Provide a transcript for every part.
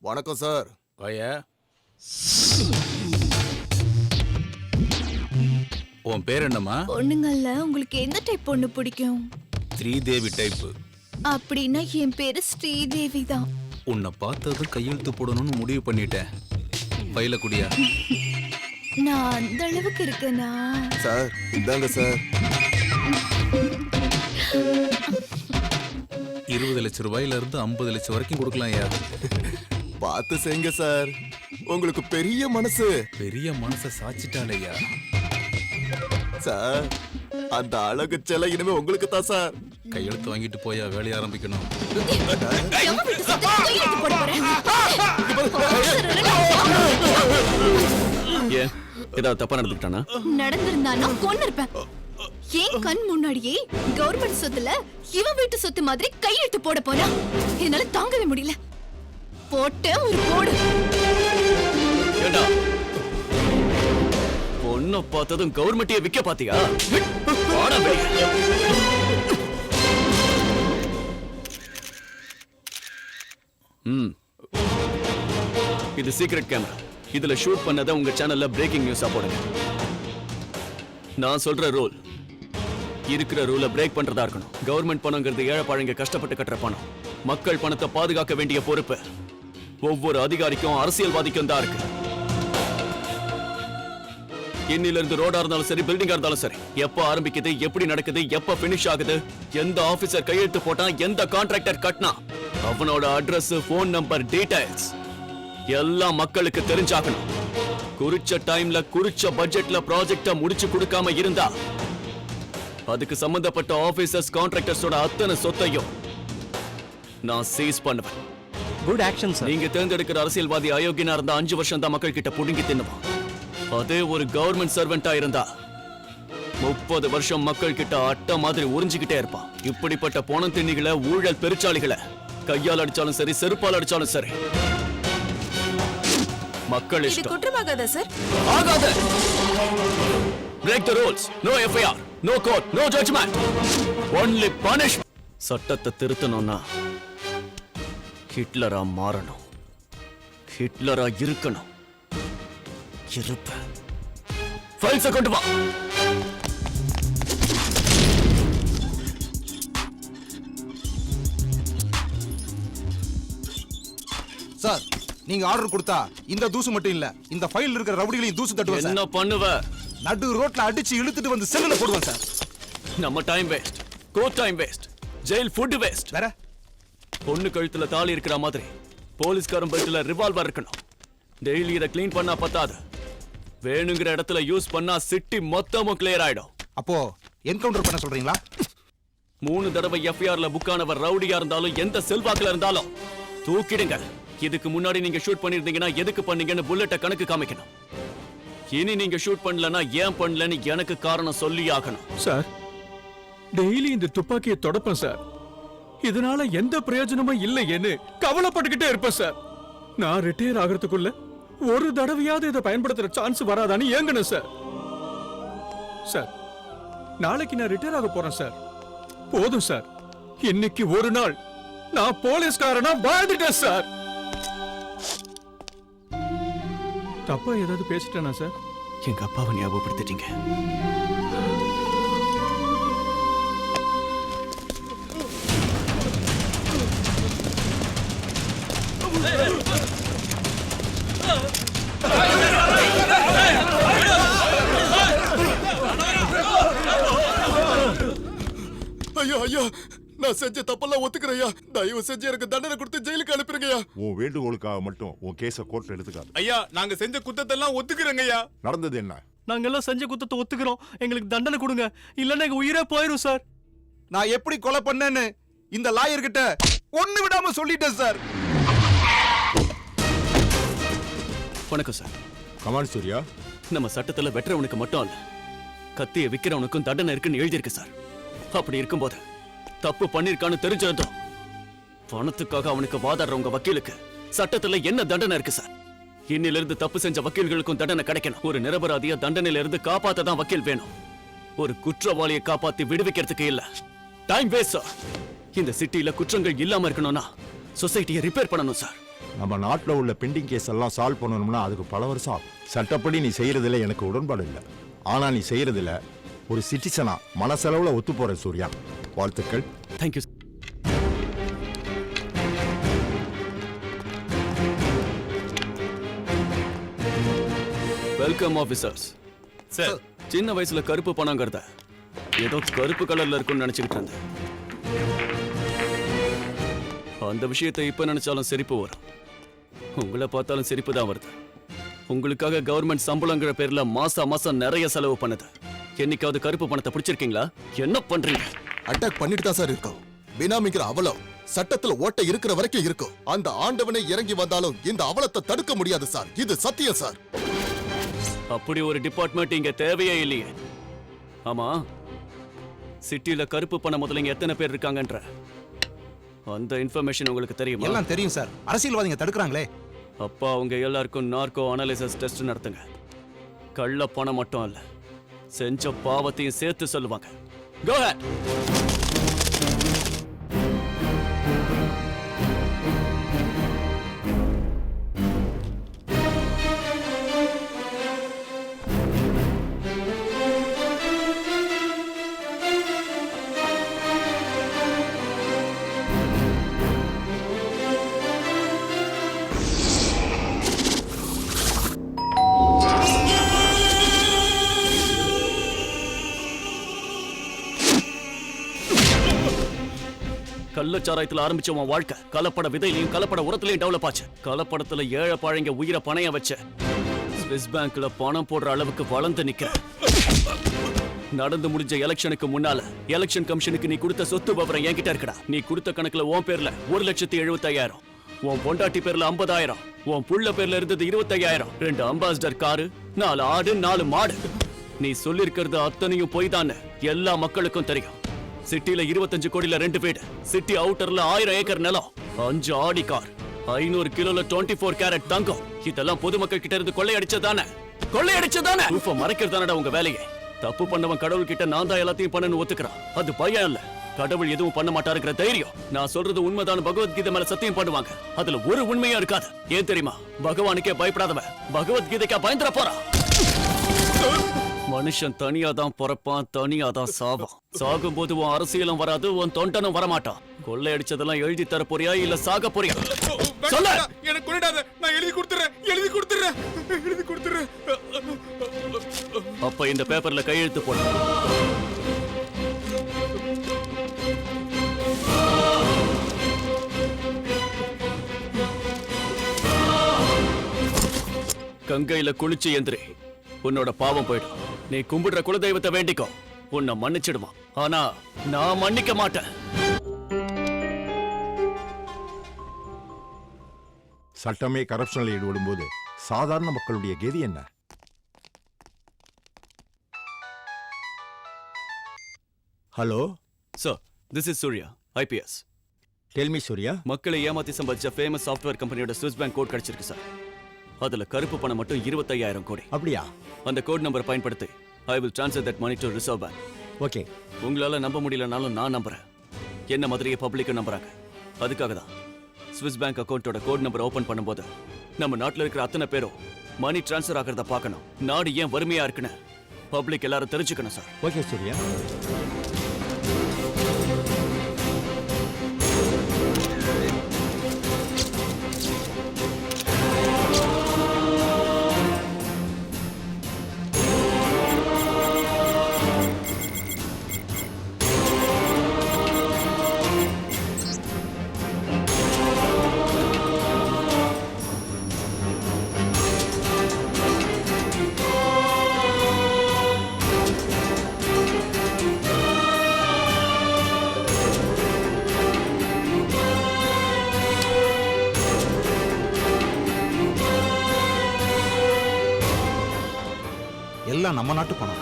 வணக்கம் சார். வாயா. உன் பேர் என்னம்மா? பொண்ணுங்கள்ல உங்களுக்கு எந்த டைப் பொண்ணு பிடிக்கும்? ஸ்ரீதேவி டைப். அப்படின்னா என் பேரு ஸ்ரீதேவி தான். உன்னை பார்த்தது கையெழுத்து போடணும்னு முடிவு பண்ணிட்டேன். பையில குடியா. நான் அந்த அளவுக்கு இருக்கேனா? சார் இந்தாங்க சார். 20 லட்சம் ரூபாயில இருந்து 50 லட்சம் வரைக்கும் கொடுக்கலாம் யார். பார்த்து செய்யுங்க சார். உங்களுக்கு பெரிய மனசு. பெரிய மனசை சாச்சிட்டாலையா சார்? அந்த அழகு செல இனிமே உங்களுக்கு தான் சார். கையெழுத்து வாங்கிட்டு போயா வேலைய ஆரம்பிக்கணும். ஏன் ஏதாவது தப்பா நடந்துட்டானா? நடந்திருந்தானா கொன்னு இருப்பேன். ஏன் கண் முன்னாடியே கவர்மெண்ட் சொத்துல இவன் வீட்டு சொத்து மாதிரி கையெழுத்து போட போனா என்னால தாங்கவே முடியல. போட்ட ஒரு போடு. ஏண்டா பொண்ண பார்த்ததும் கவர்மெண்ட்டே விக்க பாத்தியா? வாடா வெளிய. இது சீக்ரெட் கேமரா. இதுல ஷூட் பண்ணத உங்க சேனல்ல பிரேக்கிங் நியூஸா போடுங்க. நான் சொல்ற ரூல் இருக்கிற ரூலை பிரேக் பண்றதா இருக்கணும். கவர்மெண்ட் பணங்கிறது ஏழை பழங்க கஷ்டப்பட்டு கட்டுற பணம். மக்கள் பணத்தை பாதுகாக்க வேண்டிய பொறுப்பு ஒவ்வொரு அதிகாரிக்கும் அரசியல்வாதிக்கும் தான் இருக்கு. இன்னில இருந்து ரோடா இருந்தாலும் சரி, பில்டிங்கா இருந்தாலும் சரி, எப்ப ஆரம்பிக்குது, எப்படி நடக்குது, எப்ப பினிஷ் ஆகுது, எந்த ஆபீசர் கையெழுத்து போட்டா, எந்த கான்ட்ராக்டர் கட்டினா, அவனோட அட்ரஸ், போன் நம்பர், டீடைல்ஸ் எல்லாம் மக்களுக்கு தெரிஞ்சாகணும். குறிச்ச டைம்ல குறிச்ச பட்ஜெட்ல ப்ராஜெக்ட முடிச்சு கொடுக்காம இருந்தா அதுக்கு சம்பந்தப்பட்ட ஆபீசர்ஸ், கான்ட்ராக்டர்ஸோட அத்தனை சொத்தையும் நான் சீஸ் பண்ணுவேன். Good action sir. நீங்க தேர்ந்தெடுக்கிற அரசியல்வாதி அயோக்கியனா இருந்தா 5 வருஷம் தான் மக்கள் கிட்ட புடுங்கி தின்னுவான். அதே ஒரு கவர்மெண்ட் சர்வெண்டா இருந்தா 30 வருஷம் மக்கள் கிட்ட அட்டை மாதிரி உறிஞ்சிக்கிட்டே இருப்பான். இப்படிப்பட்ட போனம் திண்ணிகளை, ஊழல் பெருச்சாளிகளை கையால் அடிச்சாலும் சரி, செருப்பால் அடிச்சாலும் சரி, மக்கள் இஷ்டம். குற்றமாகாத சார். ஆகாத. Break the rules. No FIR. No court. No judgment. Only punishment. சட்டத்தை திருத்தணும்னா ஹிட்லரா மாறணும். ஹிட்லரா இருக்கணும். இருப்ப. ஃபைல்ஸை கொண்டு வா. சார், நீங்க ஆர்டர் கொடுத்தா இந்த தூசு மட்டும் இல்ல, இந்த ஃபைல் இருக்கிற ரவுடிகளையும் தூசு தட்டுவேன் சார். என்ன பண்ணுவ? நடு ரோட்ல அடிச்சு இழுத்துட்டு வந்து செல்லுல போடுவேன் சார். நம்ம time waste, court time waste, jail food waste. வேற பொண்ணு கழுத்துல தாலி இருக்கிற மாதிரி போலீஸ்காரன் பெல்ட்ல ரிவால்வர் இருக்கணும். டெய்லி இதை கிளீன் பண்ணா பத்தாது. வேணுங்கிற இடத்துல யூஸ் பண்ணா சிட்டி மொத்தமும் கிளியர் ஆயிடும். அப்போ என்கவுண்டர் பண்ண சொல்றீங்களா? 3 தடவை எஃப்ஐஆர்ல புக்கானவர் ரவுடியா இருந்தாலும், எந்த செல்வாக்குல இருந்தாலும் தூக்கிடுங்க. இதுக்கு முன்னாடி நீங்க ஷூட் பண்ணிருந்தீங்கன்னா எதுக்கு பண்ணீங்கன்னு புல்லட்ட கணக்கு காமிக்கணும். இனி நீங்க ஷூட் பண்ணலன்னா ஏன் பண்ணலன்னு எனக்கு காரணம் சொல்லி ஆகணும். சார், டெய்லி இந்த துப்பாக்கியை தொடப்பேன் சார். இதனால எந்த பிரயோஜனமும் இல்லையேன்னு கவலைப்பட்டுக்கிட்டே இருப்பேன் சார். நான் ரிட்டையர் ஆகிறதுக்குள்ள ஒரு தடவையாவது இதை பயன்படுத்துற சான்ஸ் வராதான்னு ஏங்கணும் சார். சார், நாளைக்கு நான் ரிட்டையர் ஆக போறேன் சார். போதும் சார், இன்னைக்கு ஒரு நாள் நான் போலீஸ்காரனா வாழ்ந்துட்டேன் சார். தப்பா ஏதாவது பேசிட்டேனா சார்? எங்க அப்பாவை ஞாபகப்படுத்திட்டீங்க. ஐயோ ஐயோ, நான் செஞ்ச தப்பெல்லாம் ஒத்துக்கிறேயா. தயவு செஞ்சு எனக்கு தண்டனை கொடுத்து ஜெயிலுக்கு அனுப்பிடுங்கய்யா. உன் வேண்டுகோளுக்காக மட்டும் உன் கேஸ கோர்ட்ல எடுத்துக்காது. ஐயா, நாங்க செஞ்ச குத்தத்தெல்லாம் ஒத்துக்கிறோங்கய்யா. நடந்தது என்ன? நாங்க எல்லாம் செஞ்ச குத்தத்தை ஒத்துக்கிறோம். எங்களுக்கு தண்டனை கொடுங்க, இல்லன்னா எங்க உயிரே போயிரும் சார். நான் எப்படி கொலை பண்ணேன்னு இந்த லாயர் கிட்ட ஒண்ணு விடாம சொல்லிட்டேன் சார். வணக்கம் சார். கமான் சூர்யா. நம்ம சட்டத்துல வெற்றவனுக்கு மட்டும் இல்ல, கத்தியை விக்கிறவனுக்கும் தண்டனை இருக்குன்னு எழுதியிருக்கு சார். அப்படி இருக்கும்போது தப்பு பண்ணிருக்கான்னு தெரிஞ்சிருந்தோம் பணத்துக்காக அவனுக்கு வாதாடுறவங்க வக்கீலுக்கு சட்டத்துல என்ன தண்டனை இருக்கு சார்? இன்னில இருந்து தப்பு செஞ்ச வக்கீல்களுக்கும் தண்டனை கிடைக்கணும். ஒரு நிரபராதிய தண்டனையில இருந்து காப்பாத்த தான் வக்கீல் வேணும். ஒரு குற்றவாளியை காப்பாத்தி விடுவிக்கிறதுக்கு இல்ல. Time waste sir. இந்த சிட்டில குற்றங்கள் இல்லாம இருக்கணும்னா சொசைட்டியை ரிப்பேர் பண்ணணும் சார். நம்ம நாட்டில் உள்ள பெண்டிங் கேஸ் எல்லாம் சால்வ் பண்ணணும்னா அதுக்கு பல வருஷம் ஆகும். சட்டப்படி நீ செய்யறதுல எனக்கு உடன்பாடு இல்லை. ஆனா நீ செய்யறதுல ஒரு சிட்டிசனா மனசளவுல ஒத்து போற சூர்யா. வாழ்த்துக்கள். தேங்க்யூ. Welcome officers. சார், சின்ன வயசுல கருப்பு பணங்கிறத ஏதோ கருப்பு கலர்ல இருக்கும்னு நினைச்சுக்கிட்டு இருந்தேன். அந்த விஷயத்தை இப்ப நினைச்சாலும் சிரிப்பு வரும். உங்களை பார்த்தாலும் சிரிப்பு தான் வருது. உங்களுக்காக கவர்மெண்ட் சம்பளங்கிற பேர்ல மாசம் நிறைய செலவு பண்ணுது. என்னைக்காவது கருப்பு பணத்தை பிடிச்சிருக்கீங்களா? என்ன பண்றீங்க? அட்டாக் பண்ணிட்டு தான் சார் இருக்கோம். பினாமிங்கிற அவலம் சட்டத்துல ஓட்ட இருக்கிற வரைக்கும் இருக்கும். அந்த ஆண்டவனை இறங்கி வந்தாலும் இந்த அவலத்தை தடுக்க முடியாது சார். இது சத்தியம் சார். அப்படி ஒரு டிபார்ட்மெண்ட் இங்க தேவையே இல்லையே. ஆமா, சிட்டில கருப்பு பணம் முதல்ல எத்தனை பேர் இருக்காங்கன்ற அந்த இன்ஃபர்மேஷன் உங்களுக்கு தெரியுமா? எல்லாம் தெரியும் சார். அரசியல்வாதிங்க தடுக்கறாங்களே. அப்பா அவங்க எல்லாருக்கும் நார்கோ அனாலிசிஸ் டெஸ்ட் நடத்துங்க. கள்ள பணம் மட்டும் அல்ல, செஞ்ச பாவத்தையும் சேர்த்து சொல்லுவாங்க. Go ahead. கள்ளச்சாராயத்துல ஆரம்பிச்ச உன் வாழ்க்கை கலப்பட விதையிலையும் கலப்பட உரத்திலையும் டெவலப் ஆச்சு. கலப்படத்துல ஏழை பாழைங்க உயிரை பணைய வச்ச ஸ்விஸ் பேங்க்ல பணம் போடுற அளவுக்கு வளர்ந்து நிக்கிற. நடந்து முடிஞ்ச எலெக்ஷனுக்கு முன்னால எலெக்ஷன் கமிஷனுக்கு நீ கொடுத்த சொத்து விவரம் என்கிட்ட இருக்கடா. நீ கொடுத்த கணக்குல உன் பேர்ல 1,75,000, உன் பொண்டாட்டி பேர்ல 50,000, உன் புள்ள பேர்ல இருந்தது 25,000, 2 அம்பாசிடர் காரு, 4 ஆடு, 4 மாடு. நீ சொல்லிருக்கிறது அத்தனையும் பொய் தான் எல்லா மக்களுக்கும் தெரியும். சிட்டில 25 கோடியில 2 வீடு, சிட்டி அவுட்டர்ல 1000 ஏக்கர் நிலம், 5 ஆடி கார், 500 கிலோல 24 கேரட் தங்கம். இதெல்லாம் பொதுமக்கள் கிட்ட இருந்து கொள்ளையடிச்சதானே? மறைக்கிறதானடா உங்க வேலையே. தப்பு பண்ணவன் கடவுள் கிட்ட நான் தான் எல்லாத்தையும் பண்ணனு ஒத்துக்கிறான். அது பயம் இல்ல, கடவுள் எதுவும் பண்ண மாட்டாருங்கிற தைரியம். நான் சொல்றது உண்மைதான். பகவத்கீதை மேல சத்தியம் பண்ணுவாங்க, அதுல ஒரு உண்மையும் இருக்காது. ஏன் தெரியுமா? பகவானுக்கே பயப்படாதவன் பகவத்கீதைக்கா பயந்துட போறான். மனுஷன் தனியா தான் பிறப்பான், தனியா தான் சாவான். சாகும் போது உன் அரசியலும் வராது, உன் தொண்டனும் வரமாட்டான். கொள்ளையடிச்சதெல்லாம் எழுதி தர போறியா இல்ல சாக போறியா? சொல்ல. எனக்கு கொண்டாத, நான் எழுதி கொடுத்துறேன். அப்ப இந்த பேப்பர்ல கையெழுத்து போடு. கங்கையில குளிச்சு எந்திரி, உன்னோட பாவம் போயிடும். நீ கும்பிடுற குலதெய்வத்தை வேண்டிக்கோ, உன்னை மன்னிச்சிடுமா. ஆனா நான் மன்னிக்க மாட்டேன். சட்டமே கரப்ஷனில் ஈடுபடும் போது சாதாரண மக்களுடைய கதி என்ன? Hello sir, this is Surya, IPS. Tell me Surya. மக்களை ஏமாத்தி சம்பாதிச்ச ஃபேமஸ் சாஃப்ட்வேர் கம்பெனியோட ஸ்விஸ் பேங்க் கோட் கிடைச்சிருக்கு சார். அதுல கருப்பு பணம் மட்டும் 25,000 கோடி. அப்படியா? அந்த கோட் நம்பர் பயன்படுத்தி I will transfer that money to Reserve Bank. Okay. உங்களால நம்ப முடியலனாலும் நான் நம்புறேன். என்ன மாதிரியே பப்ளிக்கும் நம்புறாங்க. அதுக்காக தான் ஸ்விஸ் பேங்க் அக்கௌண்ட்டோட கோட் நம்பர் ஓபன் பண்ணும்போது நம்ம நாட்டில் இருக்கிற அத்தனை பேரும் மணி டிரான்ஸ்ஃபர் ஆகிறத பார்க்கணும். நாடு ஏன் வறுமையா இருக்குன்னு பப்ளிக் எல்லாரும் தெரிஞ்சுக்கணும் சார். ஓகே சூர்யா. எல்லாம் நம்ம நாட்டு பணம்.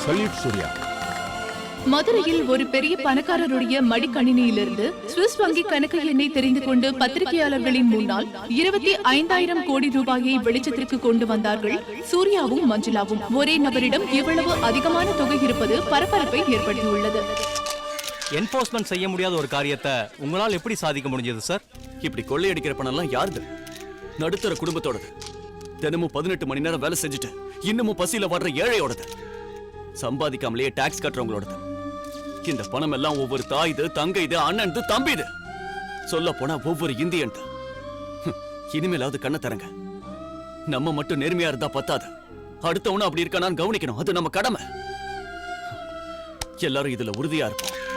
சல்யூட் சூர்யா. மதுரையில் ஒரு பெரிய பணக்காரருடைய மடிக்கணினியிலிருந்து சுவிஸ் வங்கி கணக்கு எண்ணை தெரிந்து கொண்டு பத்திரிகையாளர்களின் முன்னால் 25,000 கோடி ரூபாயை வெளிச்சத்திற்கு கொண்டு வந்தார்கள் சூர்யாவும் மஞ்சுளாவும். ஒரே நபரிடம் இவ்வளவு அதிகமான தொகை இருப்பது பரபரப்பை ஏற்படுத்தியுள்ளது. என்போர்ஸ்மெண்ட் செய்ய முடியாத ஒரு காரியத்தை உங்களால் எப்படி சாதிக்க முடிஞ்சது சார்? இப்படி கொள்ளையடிக்கிற பணம் எல்லாம் யாருது? நடுத்தர குடும்பத்தோடது. தினமும் 18 மணி நேரம் வேலை செஞ்சுட்டு இன்னமும் பசியில வாடுற ஏழையோடது. சம்பாதிக்காமலேயே டாக்ஸ் கட்டுறவங்களோடது. இந்த பணம் எல்லாம் ஒவ்வொரு தாயுது, தங்க இது, அண்ணன் தம்பி இது, சொல்ல போனா ஒவ்வொரு இந்தியன். இனிமேலாவது கண்ணை தரங்க. நம்ம மட்டும் நேர்மையா இருந்தா பத்தாது, அடுத்தவனும் அப்படி இருக்கானான்னு கவனிக்கணும். அது நம்ம கடமை. எல்லாரும் இதுல உறுதியா இருப்போம்.